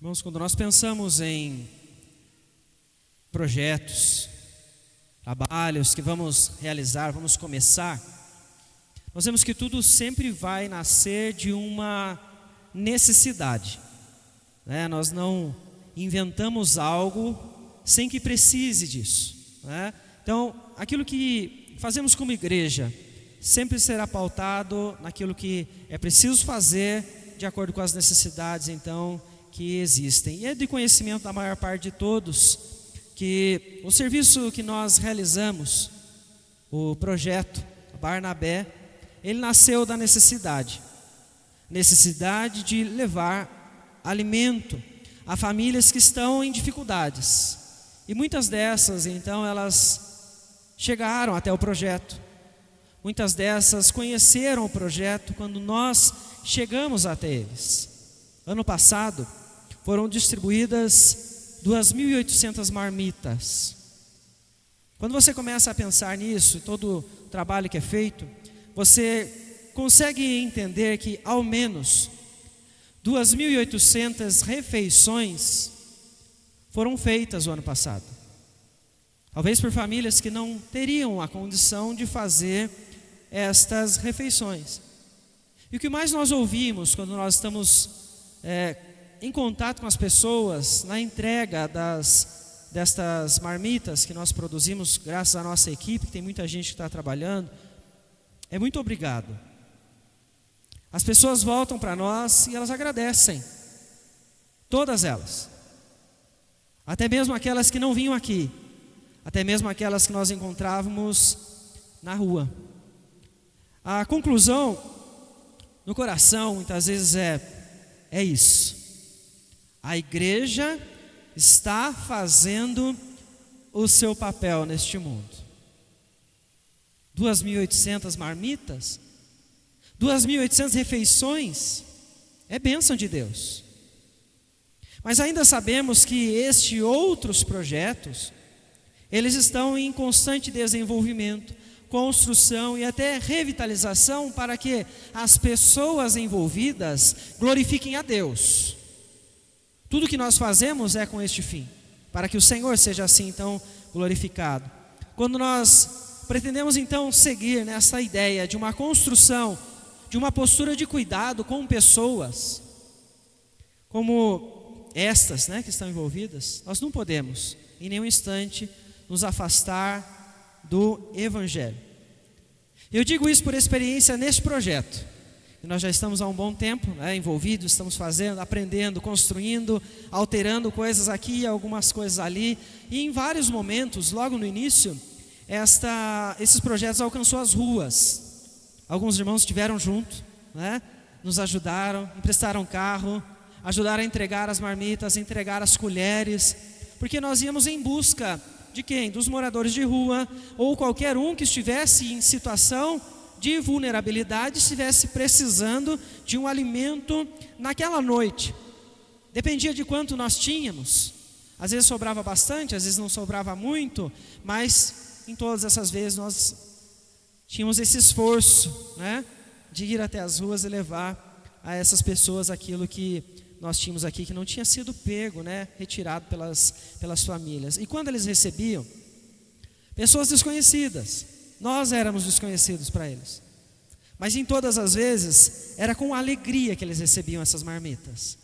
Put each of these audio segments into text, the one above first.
Irmãos, quando nós pensamos em projetos, trabalhos que vamos realizar, vamos começar, nós vemos que tudo sempre vai nascer de uma necessidade, né? Nós não inventamos algo sem que precise disso, né? Então, aquilo que fazemos como igreja sempre será pautado naquilo que é preciso fazer de acordo com as necessidades, então, que existem. E é de conhecimento da maior parte de todos que o serviço que nós realizamos, o projeto Barnabé, ele nasceu da necessidade de levar alimento a famílias que estão em dificuldades. E muitas dessas, então, elas chegaram até o projeto. Muitas dessas conheceram o projeto quando nós chegamos até eles. Ano passado, foram distribuídas 2.800 marmitas. Quando você começa a pensar nisso, todo o trabalho que é feito, você consegue entender que ao menos 2.800 refeições foram feitas no ano passado. Talvez por famílias que não teriam a condição de fazer estas refeições. E o que mais nós ouvimos quando nós estamos em contato com as pessoas, na entrega destas marmitas que nós produzimos, graças à nossa equipe, que tem muita gente que está trabalhando, é muito obrigado. As pessoas voltam para nós e elas agradecem, todas elas, até mesmo aquelas que não vinham aqui, até mesmo aquelas que nós encontrávamos na rua. A conclusão no coração muitas vezes é isso: a igreja está fazendo o seu papel neste mundo. 2.800 marmitas, 2.800 refeições, é bênção de Deus. Mas ainda sabemos que estes outros projetos, eles estão em constante desenvolvimento, construção e até revitalização para que as pessoas envolvidas glorifiquem a Deus. Tudo que nós fazemos é com este fim, para que o Senhor seja assim então glorificado. Quando nós pretendemos então seguir nessa ideia de uma construção, de uma postura de cuidado com pessoas, como estas, né, que estão envolvidas, nós não podemos em nenhum instante nos afastar do Evangelho. Eu digo isso por experiência neste projeto. E nós já estamos há um bom tempo envolvidos, estamos fazendo, aprendendo, construindo, alterando coisas aqui, algumas coisas ali. E em vários momentos, logo no início, esses projetos alcançou as ruas. Alguns irmãos estiveram junto, nos ajudaram, emprestaram carro, ajudaram a entregar as marmitas, a entregar as colheres, porque nós íamos em busca de quem? Dos moradores de rua, ou qualquer um que estivesse em situação de vulnerabilidade, estivesse precisando de um alimento naquela noite. Dependia de quanto nós tínhamos. Às vezes sobrava bastante, às vezes não sobrava muito, mas em todas essas vezes nós tínhamos esse esforço, de ir até as ruas e levar a essas pessoas aquilo que nós tínhamos aqui, que não tinha sido pego, retirado pelas famílias. E quando eles recebiam, pessoas desconhecidas, nós éramos desconhecidos para eles, mas em todas as vezes era com alegria que eles recebiam essas marmitas,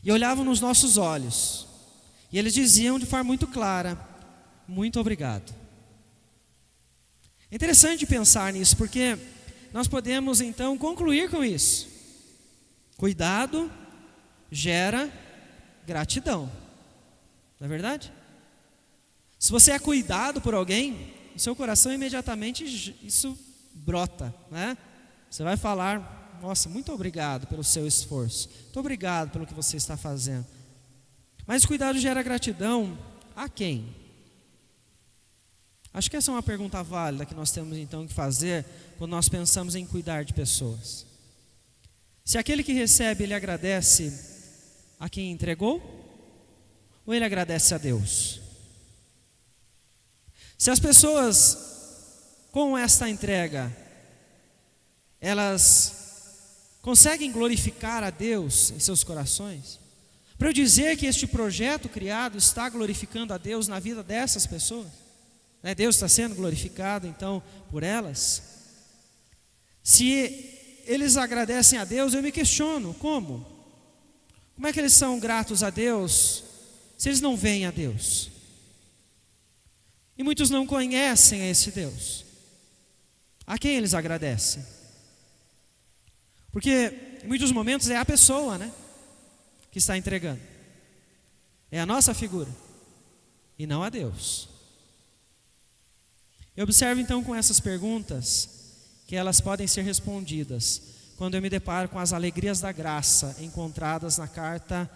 e olhavam nos nossos olhos, e eles diziam de forma muito clara: muito obrigado. É interessante pensar nisso, porque nós podemos então concluir com isso: cuidado gera gratidão, não é verdade? Se você é cuidado por alguém, no seu coração imediatamente isso brota, Você vai falar: nossa, muito obrigado pelo seu esforço, muito obrigado pelo que você está fazendo. Mas cuidado gera gratidão a quem? Acho que essa é uma pergunta válida que nós temos então que fazer quando nós pensamos em cuidar de pessoas. Se aquele que recebe, ele agradece a quem entregou, ou ele agradece a Deus? Se as pessoas com esta entrega, elas conseguem glorificar a Deus em seus corações, Para eu dizer que este projeto criado está glorificando a Deus na vida dessas pessoas, né? Deus está sendo glorificado então por elas. Se eles agradecem a Deus, eu me questiono, como? Como é que eles são gratos a Deus se eles não veem a Deus? E muitos não conhecem a esse Deus. A quem eles agradecem? Porque em muitos momentos é a pessoa, né, que está entregando. É a nossa figura e não a Deus. Eu observo então com essas perguntas que elas podem ser respondidas quando eu me deparo com as alegrias da graça encontradas na carta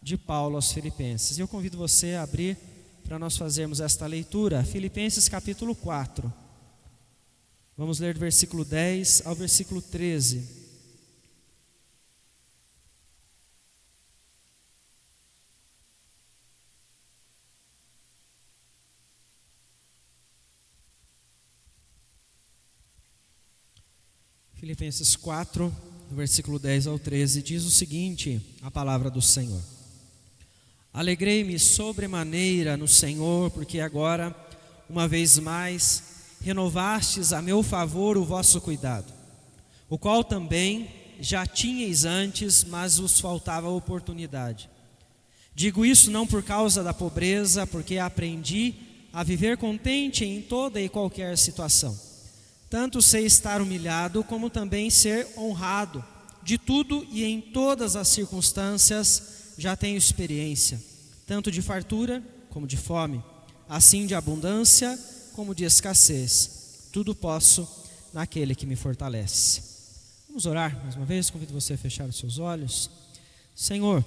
de Paulo aos Filipenses. E eu convido você a abrir para nós fazermos esta leitura, Filipenses capítulo 4. Vamos ler do versículo 10 ao versículo 13. Filipenses 4, do versículo 10 ao 13, diz o seguinte, a palavra do Senhor: Alegrei-me sobremaneira no Senhor, porque agora, uma vez mais, renovastes a meu favor o vosso cuidado, o qual também já tinhais antes, mas vos faltava oportunidade. Digo isso não por causa da pobreza, porque aprendi a viver contente em toda e qualquer situação. Tanto sei estar humilhado, como também ser honrado. De tudo e em todas as circunstâncias já tenho experiência, tanto de fartura como de fome, assim de abundância como de escassez. Tudo posso naquele que me fortalece. Vamos orar mais uma vez, convido você a fechar os seus olhos. Senhor,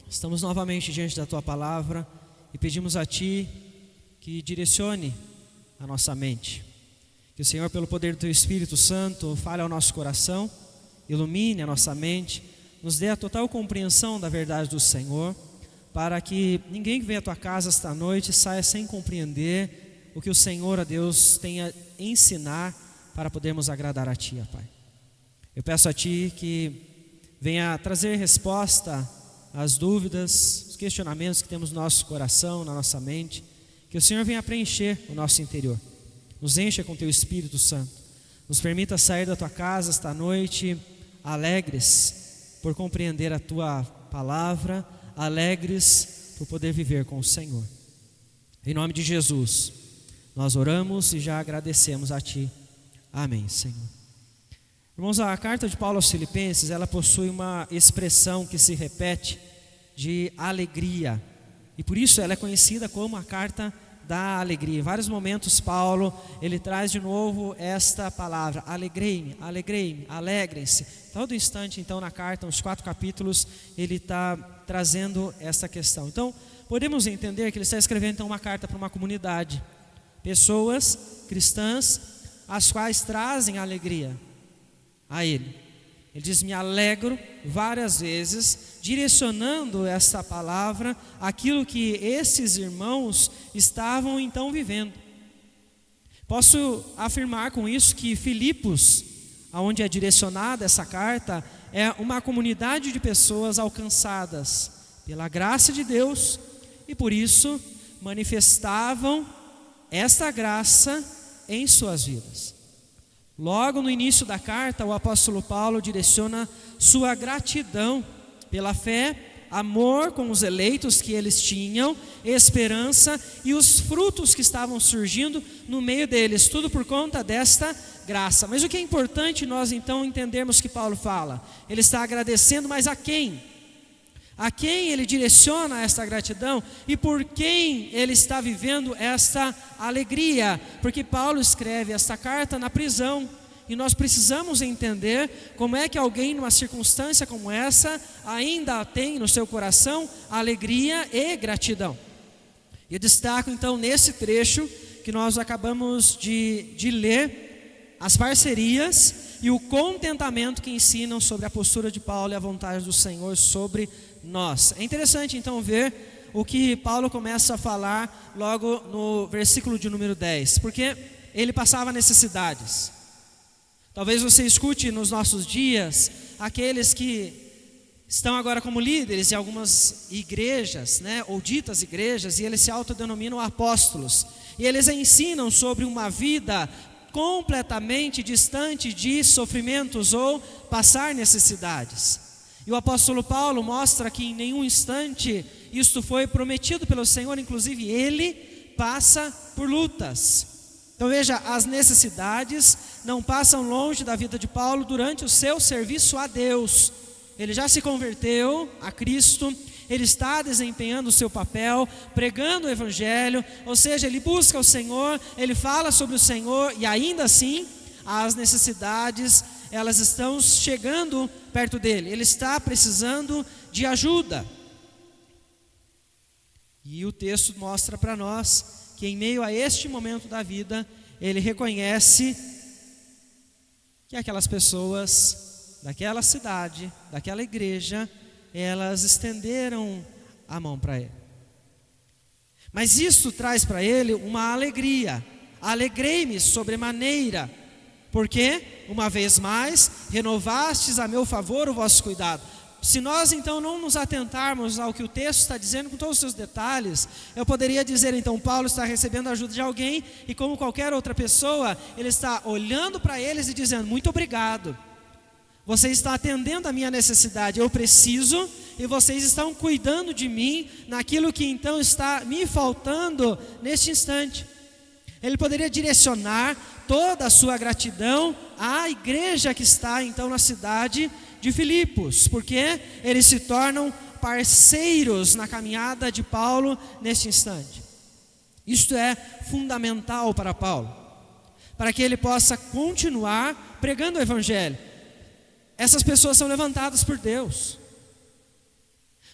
estamos novamente diante da Tua palavra e pedimos a Ti que direcione a nossa mente. Que o Senhor, pelo poder do Teu Espírito Santo, fale ao nosso coração, ilumine a nossa mente, nos dê a total compreensão da verdade do Senhor, para que ninguém que venha à Tua casa esta noite saia sem compreender o que o Senhor, a Deus, tem a ensinar para podermos agradar a Ti, ó Pai. Eu peço a Ti que venha trazer resposta às dúvidas, os questionamentos que temos no nosso coração, na nossa mente, que o Senhor venha preencher o nosso interior. Nos encha com Teu Espírito Santo. Nos permita sair da Tua casa esta noite alegres por compreender a Tua palavra, alegres por poder viver com o Senhor. Em nome de Jesus, nós oramos e já agradecemos a Ti. Amém, Senhor. Irmãos, a carta de Paulo aos Filipenses, ela possui uma expressão que se repete de alegria. E por isso ela é conhecida como a carta da alegria. Em vários momentos Paulo, ele traz de novo esta palavra, alegrei-me, alegrei-me, alegrem-se. Todo instante então na carta, nos 4 capítulos, ele está trazendo essa questão. Então, podemos entender que ele está escrevendo então uma carta para uma comunidade, pessoas cristãs, as quais trazem alegria a ele. Ele diz, me alegro várias vezes, direcionando essa palavra àquilo que esses irmãos estavam então vivendo. Posso afirmar com isso que Filipos, aonde é direcionada essa carta, é uma comunidade de pessoas alcançadas pela graça de Deus e por isso manifestavam esta graça em suas vidas. Logo no início da carta, o apóstolo Paulo direciona sua gratidão pela fé, amor com os eleitos que eles tinham, esperança e os frutos que estavam surgindo no meio deles, tudo por conta desta graça. Mas o que é importante nós então entendermos que Paulo fala? Ele está agradecendo, mas a quem? A quem ele direciona esta gratidão e por quem ele está vivendo esta alegria? Porque Paulo escreve esta carta na prisão e nós precisamos entender como é que alguém numa circunstância como essa ainda tem no seu coração alegria e gratidão. E eu destaco então nesse trecho que nós acabamos de ler as parcerias e o contentamento que ensinam sobre a postura de Paulo e a vontade do Senhor sobre nós. É interessante então ver o que Paulo começa a falar logo no versículo de número 10, porque ele passava necessidades. Talvez você escute nos nossos dias aqueles que estão agora como líderes em algumas igrejas, né, ou ditas igrejas, e eles se autodenominam apóstolos. E eles ensinam sobre uma vida completamente distante de sofrimentos ou passar necessidades. E o apóstolo Paulo mostra que em nenhum instante isto foi prometido pelo Senhor, inclusive ele passa por lutas. Então veja, as necessidades não passam longe da vida de Paulo durante o seu serviço a Deus. Ele já se converteu a Cristo, ele está desempenhando o seu papel, pregando o Evangelho, ou seja, ele busca o Senhor, ele fala sobre o Senhor, e ainda assim, as necessidades, elas estão chegando perto dele, ele está precisando de ajuda. E o texto mostra para nós que em meio a este momento da vida, ele reconhece que aquelas pessoas daquela cidade, daquela igreja, elas estenderam a mão para ele. Mas isso traz para ele uma alegria. Alegrei-me sobremaneira, porque, uma vez mais, renovastes a meu favor o vosso cuidado. Se nós então não nos atentarmos ao que o texto está dizendo com todos os seus detalhes, eu poderia dizer então, Paulo está recebendo a ajuda de alguém, e como qualquer outra pessoa, ele está olhando para eles e dizendo, muito obrigado. Vocês estão atendendo a minha necessidade, eu preciso, e vocês estão cuidando de mim, naquilo que então está me faltando neste instante. Ele poderia direcionar toda a sua gratidão à igreja que está então na cidade de Filipos, porque eles se tornam parceiros na caminhada de Paulo neste instante. Isto é fundamental para Paulo, para que ele possa continuar pregando o Evangelho. Essas pessoas são levantadas por Deus.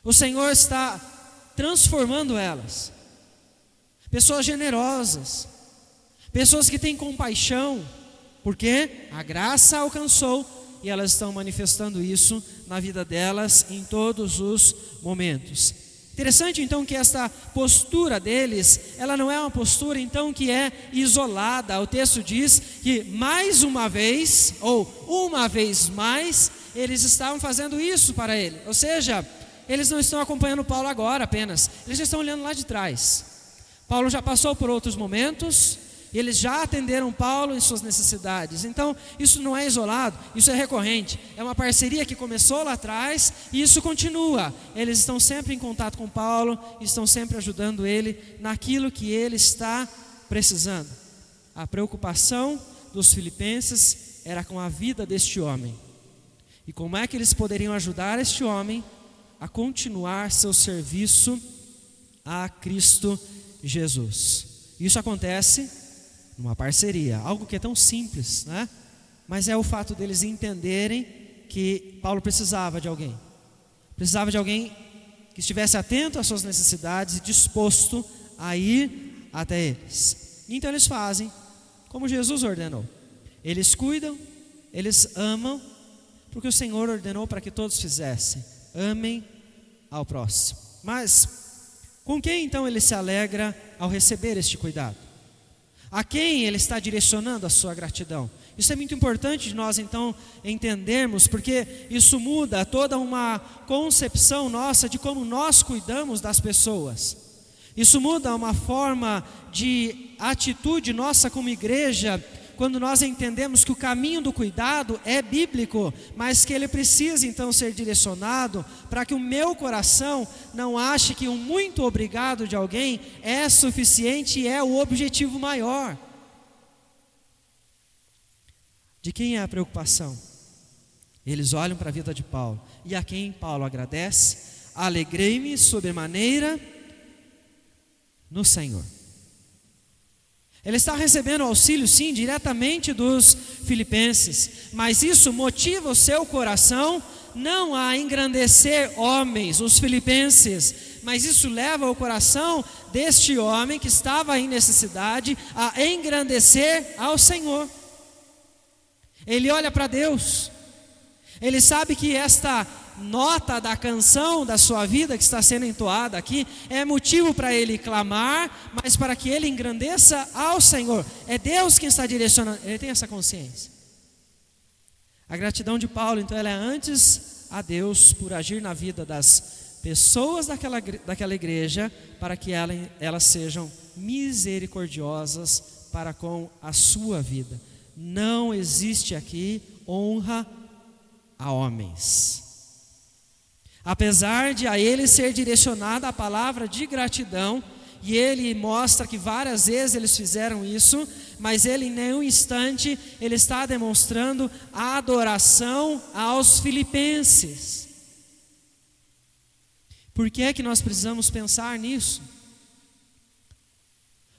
O Senhor está transformando elas. Pessoas generosas, pessoas que têm compaixão, porque a graça alcançou e elas estão manifestando isso na vida delas em todos os momentos. Interessante então que esta postura deles, ela não é uma postura então que é isolada. O texto diz que mais uma vez, ou uma vez mais, eles estavam fazendo isso para ele. Ou seja, eles não estão acompanhando Paulo agora apenas, eles já estão olhando lá de trás. Paulo já passou por outros momentos, e eles já atenderam Paulo em suas necessidades. Então, isso não é isolado, isso é recorrente. É uma parceria que começou lá atrás e isso continua. Eles estão sempre em contato com Paulo, estão sempre ajudando ele naquilo que ele está precisando. A preocupação dos filipenses era com a vida deste homem. E como é que eles poderiam ajudar este homem a continuar seu serviço a Cristo Jesus. Isso acontece numa parceria, algo que é tão simples, né? Mas é o fato deles entenderem que Paulo precisava de alguém que estivesse atento às suas necessidades e disposto a ir até eles. Então eles fazem como Jesus ordenou. Eles cuidam, eles amam, porque o Senhor ordenou para que todos fizessem. Amem ao próximo. Mas com quem então ele se alegra ao receber este cuidado? A quem ele está direcionando a sua gratidão? Isso é muito importante de nós então entendermos, porque isso muda toda uma concepção nossa de como nós cuidamos das pessoas. Isso muda uma forma de atitude nossa como igreja, quando nós entendemos que o caminho do cuidado é bíblico, mas que ele precisa então ser direcionado para que o meu coração não ache que um muito obrigado de alguém é suficiente e é o objetivo maior. De quem é a preocupação? Eles olham para a vida de Paulo, e a quem Paulo agradece: alegrei-me sobremaneira no Senhor. Ele está recebendo auxílio, sim, diretamente dos filipenses, mas isso motiva o seu coração não a engrandecer homens, os filipenses, mas isso leva o coração deste homem que estava em necessidade a engrandecer ao Senhor. Ele olha para Deus, ele sabe que esta nota da canção da sua vida que está sendo entoada aqui é motivo para ele clamar, mas para que ele engrandeça ao Senhor. É Deus quem está direcionando, ele tem essa consciência. A gratidão de Paulo então ela é antes a Deus por agir na vida das pessoas daquela igreja, para que elas sejam misericordiosas para com a sua vida. Não existe aqui honra a homens. Apesar de a ele ser direcionada a palavra de gratidão, e ele mostra que várias vezes eles fizeram isso, mas ele em nenhum instante ele está demonstrando a adoração aos filipenses. Por que é que nós precisamos pensar nisso?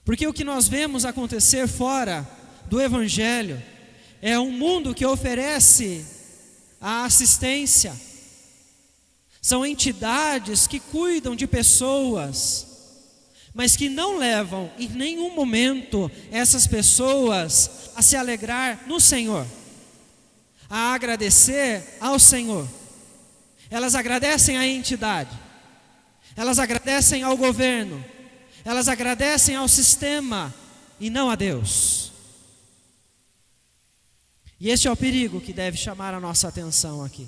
Porque o que nós vemos acontecer fora do Evangelho é um mundo que oferece a assistência. São entidades que cuidam de pessoas, mas que não levam em nenhum momento essas pessoas a se alegrar no Senhor, a agradecer ao Senhor. Elas agradecem à entidade, elas agradecem ao governo, elas agradecem ao sistema e não a Deus. E este é o perigo que deve chamar a nossa atenção aqui.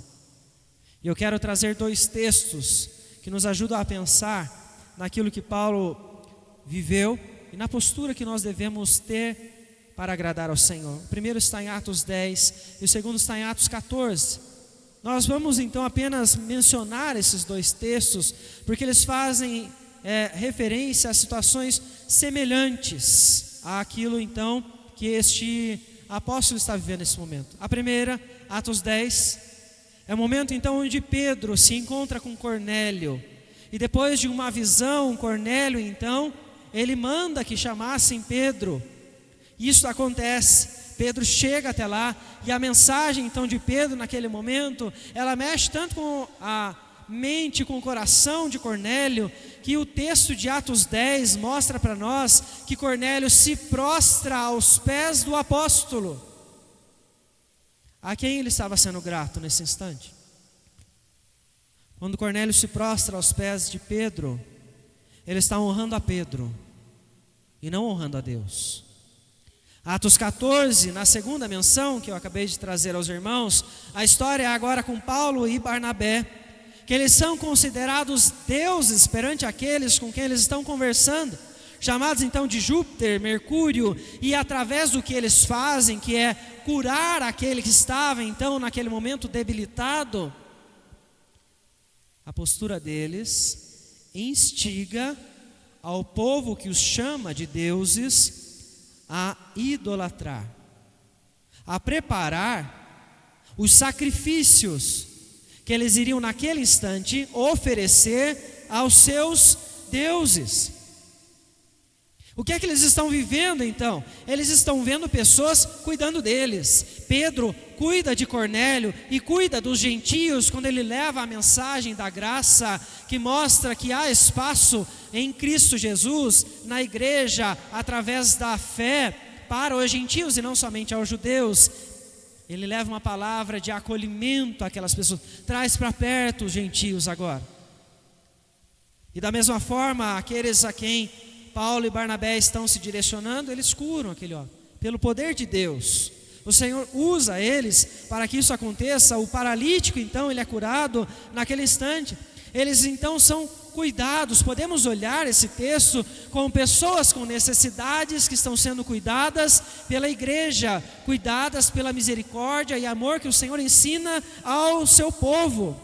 E eu quero trazer 2 textos que nos ajudam a pensar naquilo que Paulo viveu e na postura que nós devemos ter para agradar ao Senhor. O primeiro está em Atos 10 e o segundo está em Atos 14. Nós vamos então apenas mencionar esses 2 textos, porque eles fazem referência a situações semelhantes àquilo então que este apóstolo está vivendo nesse momento. A primeira, Atos 10, é o momento então onde Pedro se encontra com Cornélio, e depois de uma visão, Cornélio então, ele manda que chamassem Pedro. Isso acontece, Pedro chega até lá, e a mensagem então de Pedro naquele momento, ela mexe tanto com a mente, com o coração de Cornélio, que o texto de Atos 10 mostra para nós que Cornélio se prostra aos pés do apóstolo. A quem ele estava sendo grato nesse instante? Quando Cornélio se prostra aos pés de Pedro, ele está honrando a Pedro e não honrando a Deus. Atos 14, na segunda menção que eu acabei de trazer aos irmãos, a história é agora com Paulo e Barnabé, que eles são considerados deuses perante aqueles com quem eles estão conversando, chamados então de Júpiter, Mercúrio, e através do que eles fazem, que é curar aquele que estava então naquele momento debilitado, a postura deles instiga ao povo que os chama de deuses a idolatrar, a preparar os sacrifícios que eles iriam naquele instante oferecer aos seus deuses. O que é que eles estão vivendo então? Eles estão vendo pessoas cuidando deles. Pedro cuida de Cornélio e cuida dos gentios quando ele leva a mensagem da graça, que mostra que há espaço em Cristo Jesus, na igreja, através da fé, para os gentios e não somente aos judeus. Ele leva uma palavra de acolhimento àquelas pessoas, traz para perto os gentios agora. E da mesma forma, aqueles a quem Paulo e Barnabé estão se direcionando, eles curam aquele homem, pelo poder de Deus. O Senhor usa eles para que isso aconteça. O paralítico então, ele é curado naquele instante. Eles então são cuidados. Podemos olhar esse texto como pessoas com necessidades que estão sendo cuidadas pela igreja, cuidadas pela misericórdia e amor que o Senhor ensina ao seu povo.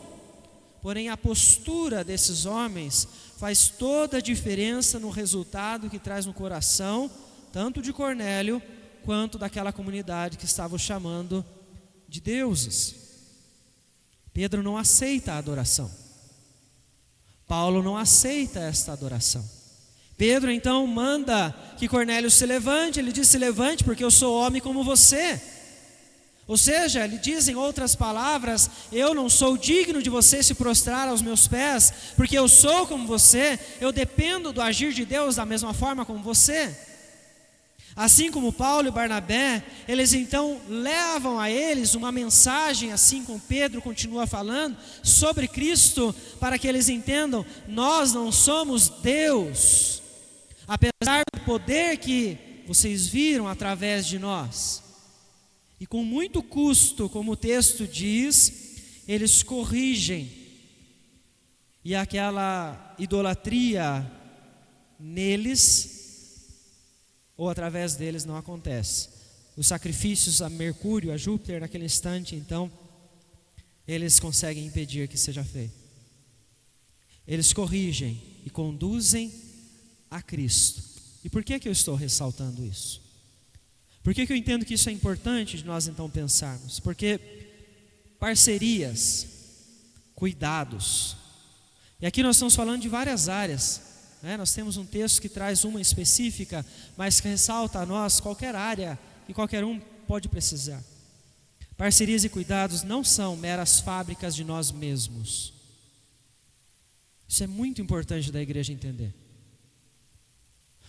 Porém, a postura desses homens faz toda a diferença no resultado que traz no coração, tanto de Cornélio quanto daquela comunidade que estava o chamando de deuses. Pedro não aceita a adoração. Paulo não aceita esta adoração. Pedro então manda que Cornélio se levante. Ele diz: se levante porque eu sou homem como você. Ou seja, ele diz em outras palavras: eu não sou digno de você se prostrar aos meus pés, porque eu sou como você, eu dependo do agir de Deus da mesma forma como você. Assim como Paulo e Barnabé, eles então levam a eles uma mensagem, assim como Pedro continua falando, sobre Cristo, para que eles entendam: nós não somos Deus, apesar do poder que vocês viram através de nós. E com muito custo, como o texto diz, eles corrigem, e aquela idolatria neles ou através deles não acontece. Os sacrifícios a Mercúrio, a Júpiter, naquele instante, então, eles conseguem impedir que seja feito. Eles corrigem e conduzem a Cristo. E por que eu estou ressaltando isso? Por que eu entendo que isso é importante de nós então pensarmos? Porque parcerias, cuidados, e aqui nós estamos falando de várias áreas, né? Nós temos um texto que traz uma específica, mas que ressalta a nós qualquer área que qualquer um pode precisar. Parcerias e cuidados não são meras fábricas de nós mesmos. Isso é muito importante da igreja entender.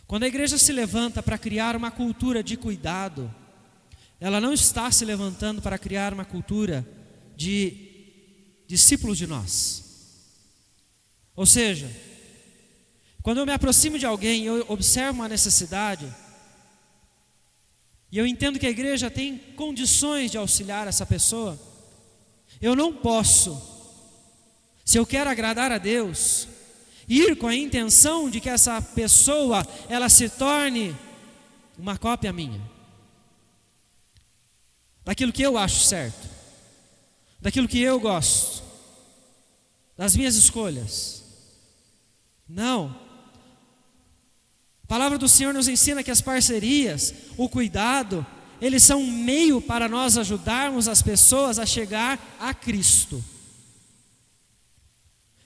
Quando a igreja se levanta para criar uma cultura de cuidado, ela não está se levantando para criar uma cultura de discípulos de nós. Ou seja, quando eu me aproximo de alguém, eu observo uma necessidade, e eu entendo que a igreja tem condições de auxiliar essa pessoa, eu não posso, se eu quero agradar a Deus, ir com a intenção de que essa pessoa, ela se torne uma cópia minha, daquilo que eu acho certo, daquilo que eu gosto, das minhas escolhas. Não. A palavra do Senhor nos ensina que as parcerias, o cuidado, eles são um meio para nós ajudarmos as pessoas a chegar a Cristo.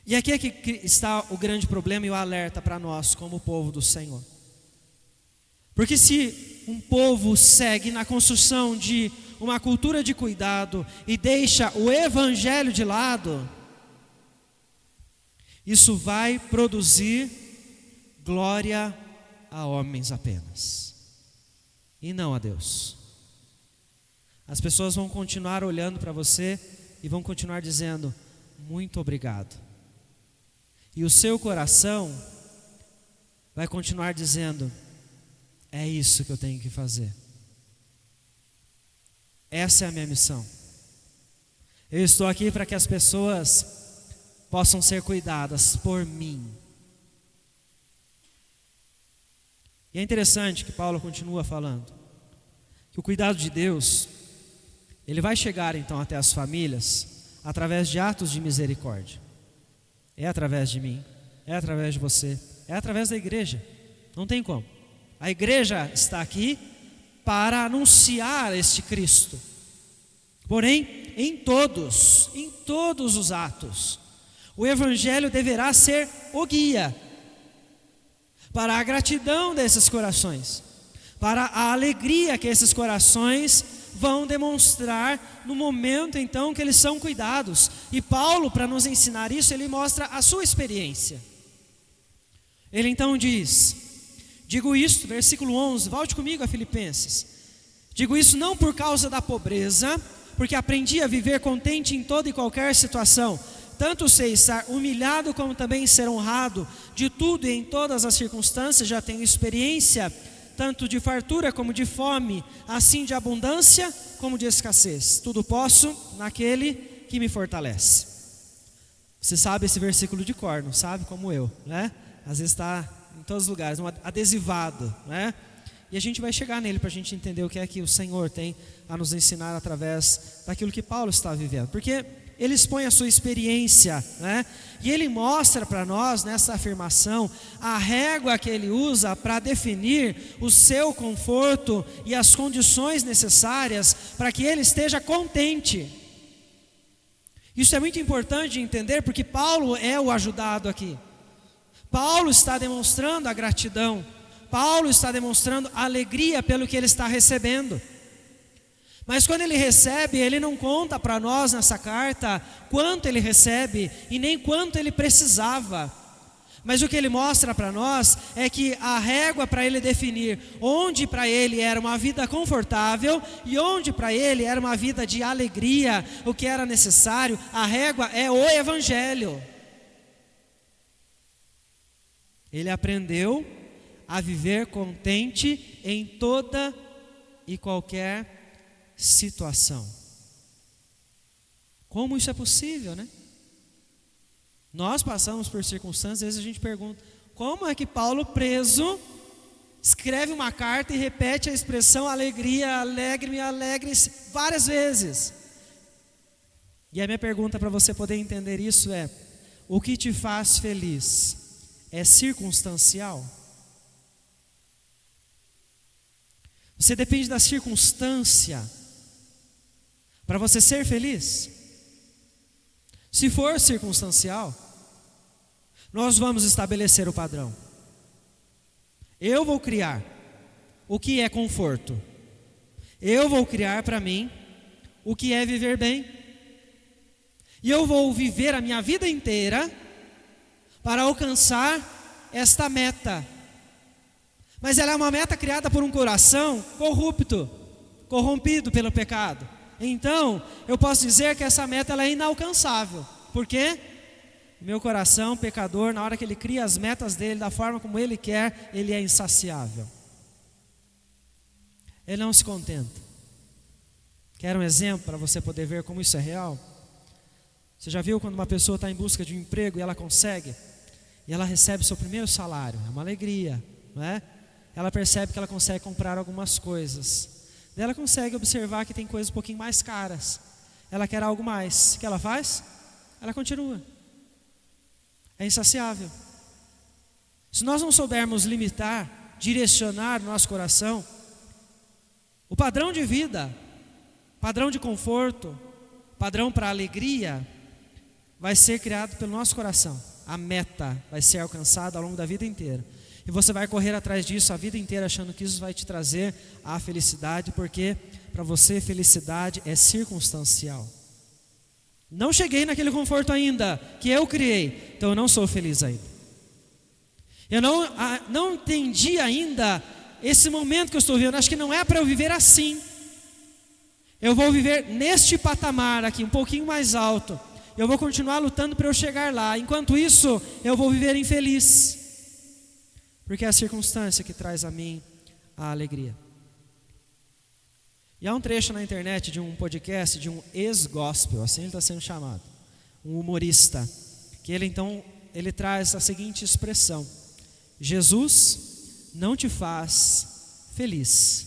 E aqui é que está o grande problema e o alerta para nós como povo do Senhor. Porque se um povo segue na construção de uma cultura de cuidado e deixa o evangelho de lado, isso vai produzir glória a homens apenas, e não a Deus. As pessoas vão continuar olhando para você e vão continuar dizendo, muito obrigado. E o seu coração vai continuar dizendo, é isso que eu tenho que fazer. Essa é a minha missão. Eu estou aqui para que as pessoas possam ser cuidadas por mim. E é interessante que Paulo continua falando que o cuidado de Deus, ele vai chegar então até as famílias através de atos de misericórdia. É através de mim, é através de você, é através da igreja. Não tem como. A igreja está aqui para anunciar este Cristo. Porém, em todos os atos, o evangelho deverá ser o guia para a gratidão desses corações, para a alegria que esses corações vão demonstrar no momento então que eles são cuidados. E Paulo, para nos ensinar isso, ele mostra a sua experiência. Ele então diz, digo isto, versículo 11, volte comigo a Filipenses. Digo isso não por causa da pobreza, porque aprendi a viver contente em toda e qualquer situação. Tanto sei estar humilhado como também ser honrado. De tudo e em todas as circunstâncias já tenho experiência, tanto de fartura como de fome, assim de abundância como de escassez. Tudo posso naquele que me fortalece. Você sabe esse versículo de cor, não sabe? Como eu, né? Às vezes está em todos os lugares, adesivado, né? E a gente vai chegar nele para a gente entender o que é que o Senhor tem a nos ensinar através daquilo que Paulo está vivendo. Porque ele expõe a sua experiência, né? E ele mostra para nós nessa afirmação a régua que ele usa para definir o seu conforto e as condições necessárias para que ele esteja contente. Isso é muito importante de entender, porque Paulo é o ajudado aqui. Paulo está demonstrando a gratidão, Paulo está demonstrando a alegria pelo que ele está recebendo. Mas quando ele recebe, ele não conta para nós nessa carta quanto ele recebe e nem quanto ele precisava. Mas o que ele mostra para nós é que a régua para ele definir onde para ele era uma vida confortável e onde para ele era uma vida de alegria, o que era necessário, a régua é o evangelho. Ele aprendeu a viver contente em toda e qualquer situação. Como isso é possível, né? Nós passamos por circunstâncias, às vezes a gente pergunta, como é que Paulo, preso, escreve uma carta e repete a expressão alegria, alegre-me, alegre-se várias vezes? E a minha pergunta para você poder entender isso é: o que te faz feliz é circunstancial? Você depende da circunstância para você ser feliz? Se for circunstancial, nós vamos estabelecer o padrão. Eu vou criar o que é conforto. Eu vou criar para mim o que é viver bem. E eu vou viver a minha vida inteira para alcançar esta meta. Mas ela é uma meta criada por um coração corrupto, corrompido pelo pecado. Então, eu posso dizer que essa meta ela é inalcançável. Por quê? Meu coração pecador, na hora que ele cria as metas dele da forma como ele quer, ele é insaciável. Ele não se contenta. Quer um exemplo para você poder ver como isso é real? Você já viu quando uma pessoa está em busca de um emprego e ela consegue? E ela recebe seu primeiro salário, é uma alegria, não é? Ela percebe que ela consegue comprar algumas coisas. Daí ela consegue observar que tem coisas um pouquinho mais caras. Ela quer algo mais. O que ela faz? Ela continua. É insaciável. Se nós não soubermos limitar, direcionar o nosso coração, o padrão de vida, padrão de conforto, padrão para alegria, vai ser criado pelo nosso coração. A meta vai ser alcançada ao longo da vida inteira. E você vai correr atrás disso a vida inteira, achando que isso vai te trazer a felicidade, porque para você felicidade é circunstancial. Não cheguei naquele conforto ainda, que eu criei, então eu não sou feliz ainda. Eu não entendi ainda esse momento que eu estou vivendo, acho que não é para eu viver assim. Eu vou viver neste patamar aqui, um pouquinho mais alto. Eu vou continuar lutando para eu chegar lá. Enquanto isso, eu vou viver infeliz. Porque é a circunstância que traz a mim a alegria. E há um trecho na internet de um podcast de um ex-gospel, assim ele está sendo chamado, um humorista, que ele traz a seguinte expressão: Jesus não te faz feliz.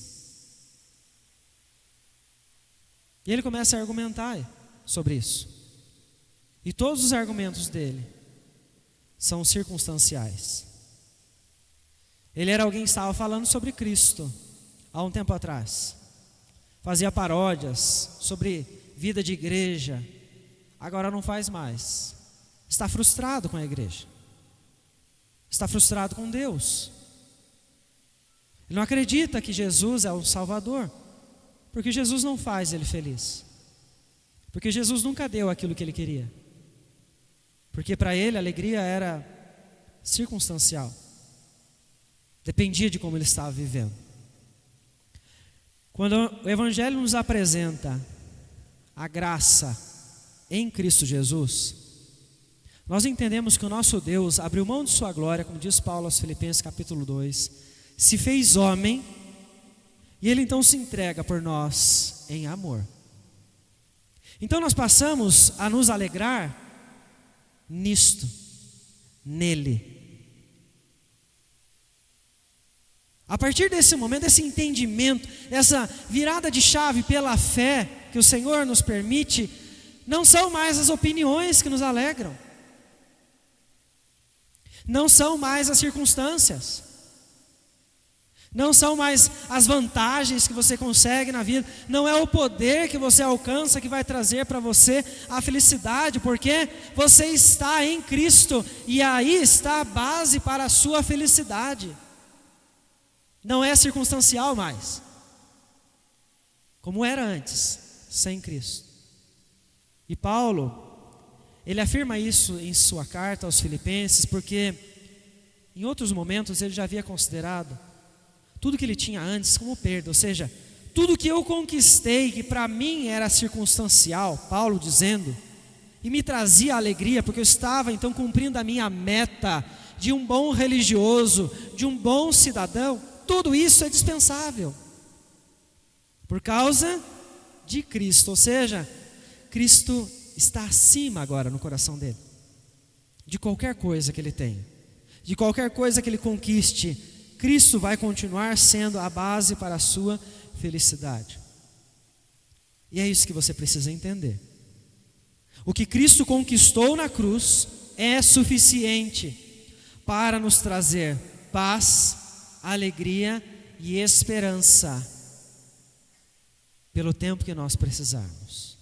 E ele começa a argumentar sobre isso. E todos os argumentos dele são circunstanciais. Ele era alguém que estava falando sobre Cristo há um tempo atrás. Fazia paródias sobre vida de igreja. Agora não faz mais. Está frustrado com a igreja. Está frustrado com Deus. Ele não acredita que Jesus é o Salvador. Porque Jesus não faz ele feliz. Porque Jesus nunca deu aquilo que ele queria. Porque para ele a alegria era circunstancial. Dependia de como ele estava vivendo. Quando o Evangelho nos apresenta a graça em Cristo Jesus, nós entendemos que o nosso Deus abriu mão de sua glória, como diz Paulo aos Filipenses capítulo 2, se fez homem, e Ele então se entrega por nós em amor. Então nós passamos a nos alegrar nisto, nele. A partir desse momento, desse entendimento, essa virada de chave pela fé que o Senhor nos permite, não são mais as opiniões que nos alegram, não são mais as circunstâncias, não são mais as vantagens que você consegue na vida, não é o poder que você alcança que vai trazer para você a felicidade, porque você está em Cristo e aí está a base para a sua felicidade. Não é circunstancial mais, como era antes, sem Cristo. E Paulo, ele afirma isso em sua carta aos Filipenses, porque em outros momentos ele já havia considerado tudo que ele tinha antes como perda, ou seja, tudo que eu conquistei, que para mim era circunstancial, Paulo dizendo, e me trazia alegria, porque eu estava então cumprindo a minha meta de um bom religioso, de um bom cidadão. Tudo isso é dispensável por causa de Cristo, ou seja, Cristo está acima agora no coração dele, de qualquer coisa que ele tenha, de qualquer coisa que ele conquiste. Cristo vai continuar sendo a base para a sua felicidade. E é isso que você precisa entender. O que Cristo conquistou na cruz é suficiente para nos trazer paz, alegria e esperança pelo tempo que nós precisarmos.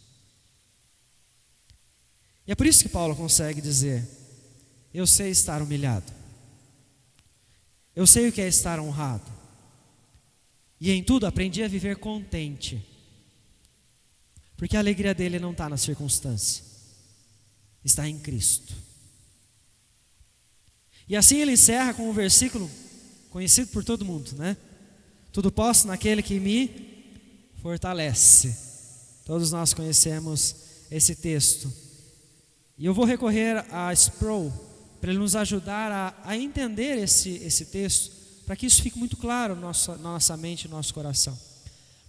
E é por isso que Paulo consegue dizer: eu sei estar humilhado, eu sei o que é estar honrado, e em tudo aprendi a viver contente, porque a alegria dele não está na circunstância, está em Cristo. E assim ele encerra com um versículo conhecido por todo mundo, né? Tudo posso naquele que me fortalece. Todos nós conhecemos esse texto. E eu vou recorrer a Sproul para ele nos ajudar a entender esse texto, para que isso fique muito claro na nossa mente e no nosso coração.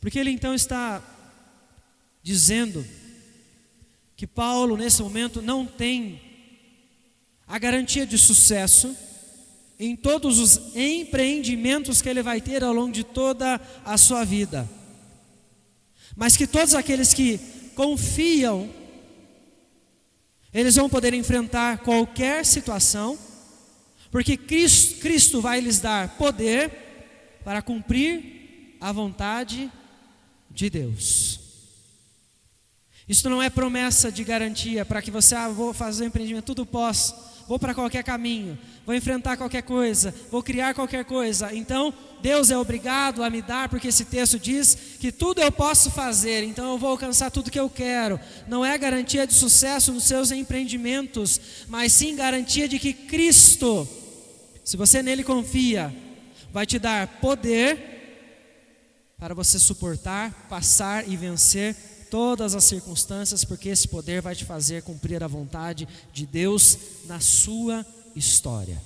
Porque ele então está dizendo que Paulo nesse momento não tem a garantia de sucesso em todos os empreendimentos que ele vai ter ao longo de toda a sua vida, mas que todos aqueles que confiam, eles vão poder enfrentar qualquer situação, porque Cristo vai lhes dar poder para cumprir a vontade de Deus. Isso não é promessa de garantia para que você, vou fazer um empreendimento, tudo posso, vou para qualquer caminho, vou enfrentar qualquer coisa, vou criar qualquer coisa, então Deus é obrigado a me dar, porque esse texto diz que tudo eu posso fazer, então eu vou alcançar tudo que eu quero. Não é garantia de sucesso nos seus empreendimentos, mas sim garantia de que Cristo, se você nele confia, vai te dar poder para você suportar, passar e vencer todas as circunstâncias, porque esse poder vai te fazer cumprir a vontade de Deus na sua história.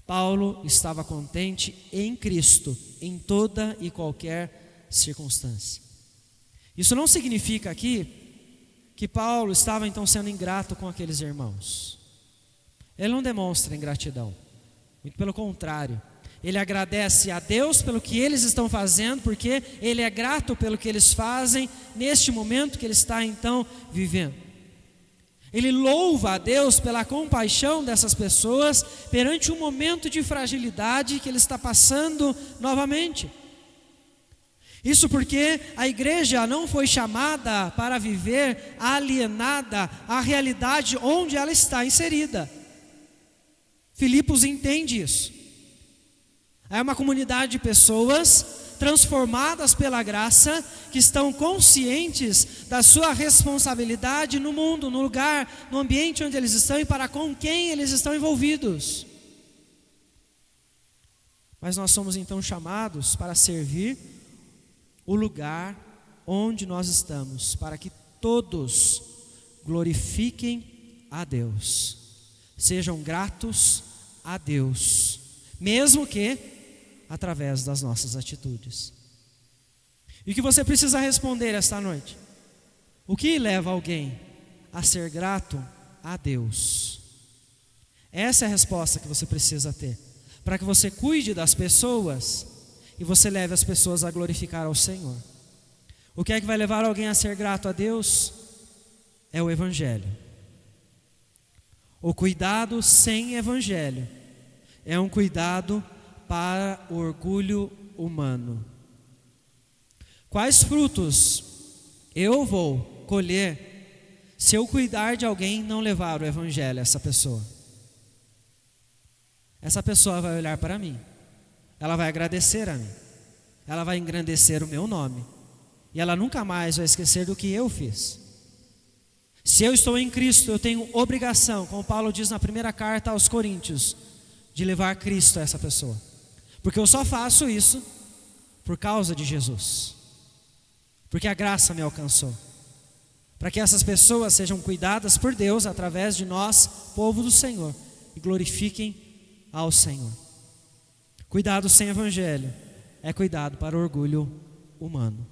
Paulo estava contente em Cristo, em toda e qualquer circunstância. Isso não significa aqui que Paulo estava então sendo ingrato com aqueles irmãos. Ele não demonstra ingratidão, muito pelo contrário. Ele agradece a Deus pelo que eles estão fazendo, porque ele é grato pelo que eles fazem neste momento que ele está então vivendo. Ele louva a Deus pela compaixão dessas pessoas perante um momento de fragilidade que ele está passando novamente. Isso porque a igreja não foi chamada para viver alienada à realidade onde ela está inserida. Filipos entende isso. É uma comunidade de pessoas transformadas pela graça, que estão conscientes da sua responsabilidade no mundo, no lugar, no ambiente onde eles estão e para com quem eles estão envolvidos. Mas nós somos então chamados para servir o lugar onde nós estamos, para que todos glorifiquem a Deus, sejam gratos a Deus, mesmo que através das nossas atitudes. E o que você precisa responder esta noite? O que leva alguém a ser grato a Deus? Essa é a resposta que você precisa ter, para que você cuide das pessoas e você leve as pessoas a glorificar ao Senhor. O que é que vai levar alguém a ser grato a Deus? É o Evangelho. O cuidado sem Evangelho é um cuidado para o orgulho humano. Quais frutos eu vou colher se eu cuidar de alguém e não levar o Evangelho a essa pessoa? Essa pessoa vai olhar para mim, ela vai agradecer a mim, ela vai engrandecer o meu nome, e ela nunca mais vai esquecer do que eu fiz. Se eu estou em Cristo, eu tenho obrigação, como Paulo diz na primeira carta aos Coríntios, de levar Cristo a essa pessoa, porque eu só faço isso por causa de Jesus, porque a graça me alcançou, para que essas pessoas sejam cuidadas por Deus através de nós, povo do Senhor, e glorifiquem ao Senhor. Cuidado sem Evangelho é cuidado para o orgulho humano,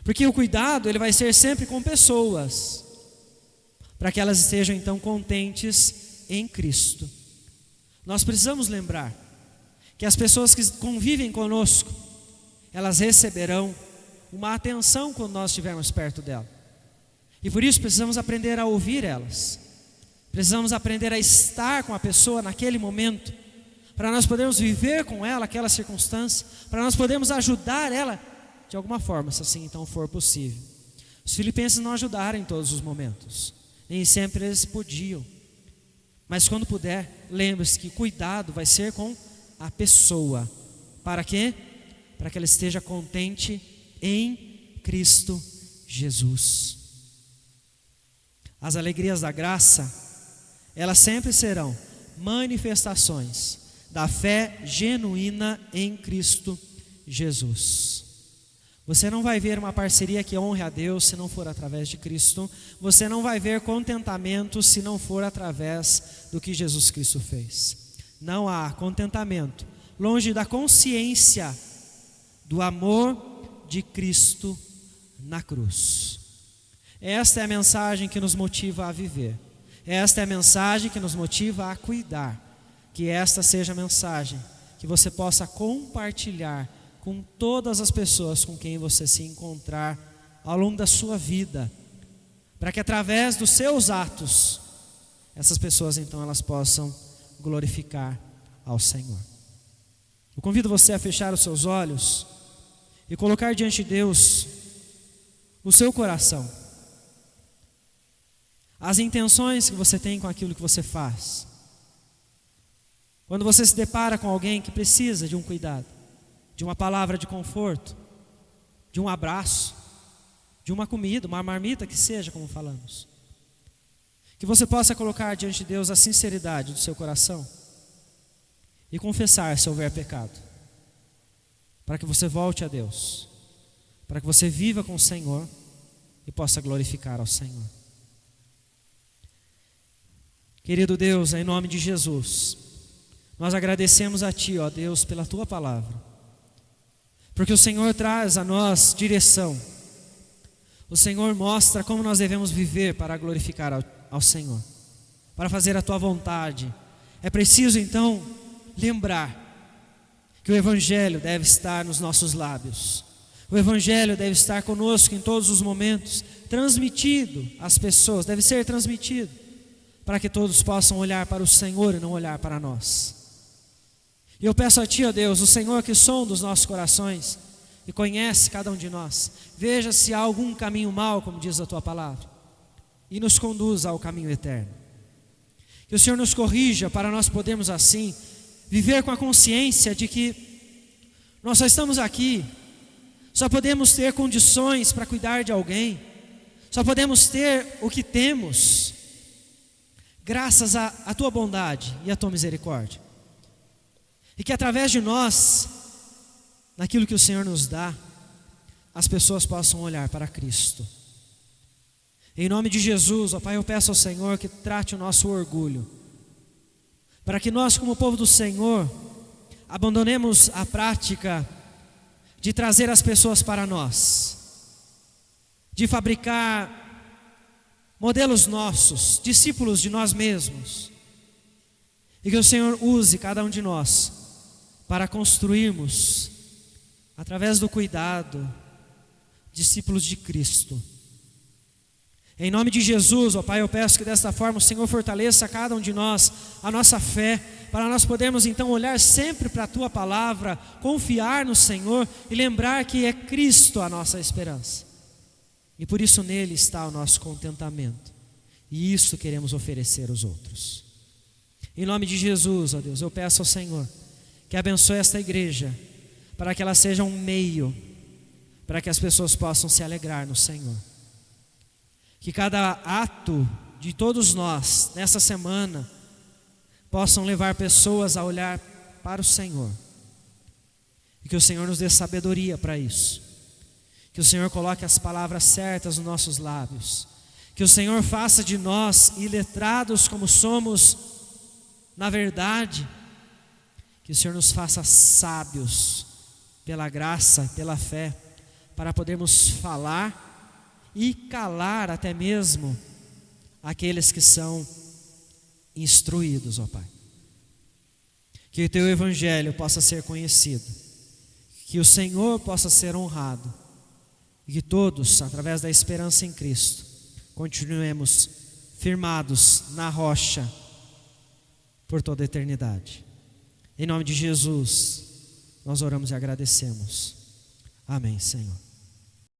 porque o cuidado ele vai ser sempre com pessoas, para que elas estejam então contentes em Cristo. Nós precisamos lembrar que as pessoas que convivem conosco, elas receberão uma atenção quando nós estivermos perto dela. E por isso precisamos aprender a ouvir elas. Precisamos aprender a estar com a pessoa naquele momento, para nós podermos viver com ela aquela circunstância, para nós podermos ajudar ela de alguma forma, se assim então for possível. Os filipenses não ajudaram em todos os momentos, nem sempre eles podiam, mas quando puder, lembre-se que cuidado vai ser com a pessoa. Para quê? Para que ela esteja contente em Cristo Jesus. As alegrias da graça, elas sempre serão manifestações da fé genuína em Cristo Jesus. Você não vai ver uma parceria que honre a Deus se não for através de Cristo. Você não vai ver contentamento se não for através do que Jesus Cristo fez. Não há contentamento longe da consciência do amor de Cristo na cruz. Esta é a mensagem que nos motiva a viver. Esta é a mensagem que nos motiva a cuidar. Que esta seja a mensagem que você possa compartilhar com todas as pessoas com quem você se encontrar ao longo da sua vida, para que através dos seus atos, essas pessoas então elas possam glorificar ao Senhor. Eu convido você a fechar os seus olhos e colocar diante de Deus o seu coração, as intenções que você tem com aquilo que você faz. Quando você se depara com alguém que precisa de um cuidado, de uma palavra de conforto, de um abraço, de uma comida, uma marmita que seja, como falamos, que você possa colocar diante de Deus a sinceridade do seu coração e confessar se houver pecado, para que você volte a Deus, para que você viva com o Senhor e possa glorificar ao Senhor. Querido Deus, em nome de Jesus, nós agradecemos a Ti, ó Deus, pela Tua palavra, porque o Senhor traz a nós direção. O Senhor mostra como nós devemos viver para glorificar ao Senhor, para fazer a Tua vontade. É preciso então lembrar que o Evangelho deve estar nos nossos lábios. O Evangelho deve estar conosco em todos os momentos, transmitido às pessoas, deve ser transmitido, para que todos possam olhar para o Senhor e não olhar para nós. E eu peço a Ti, ó Deus, o Senhor que sonda os nossos corações e conhece cada um de nós, veja se há algum caminho mau, como diz a Tua palavra, e nos conduza ao caminho eterno. Que o Senhor nos corrija para nós podermos assim viver com a consciência de que nós só estamos aqui, só podemos ter condições para cuidar de alguém, só podemos ter o que temos graças à Tua bondade e à Tua misericórdia. E que através de nós, naquilo que o Senhor nos dá, as pessoas possam olhar para Cristo. Em nome de Jesus, ó Pai, eu peço ao Senhor que trate o nosso orgulho, para que nós, como povo do Senhor, abandonemos a prática de trazer as pessoas para nós, de fabricar modelos nossos, discípulos de nós mesmos, e que o Senhor use cada um de nós para construirmos, através do cuidado, discípulos de Cristo. Em nome de Jesus, ó Pai, eu peço que desta forma o Senhor fortaleça cada um de nós, a nossa fé, para nós podermos então olhar sempre para a Tua palavra, confiar no Senhor e lembrar que é Cristo a nossa esperança. E por isso nele está o nosso contentamento. E isso queremos oferecer aos outros. Em nome de Jesus, ó Deus, eu peço ao Senhor que abençoe esta igreja, para que ela seja um meio, para que as pessoas possam se alegrar no Senhor. Que cada ato de todos nós, nessa semana, possam levar pessoas a olhar para o Senhor. E que o Senhor nos dê sabedoria para isso. Que o Senhor coloque as palavras certas nos nossos lábios. Que o Senhor faça de nós, iletrados como somos, na verdade, que o Senhor nos faça sábios pela graça, pela fé, para podermos falar e calar até mesmo aqueles que são instruídos, ó Pai. Que o Teu Evangelho possa ser conhecido, que o Senhor possa ser honrado, e que todos, através da esperança em Cristo, continuemos firmados na rocha por toda a eternidade. Em nome de Jesus, nós oramos e agradecemos. Amém, Senhor.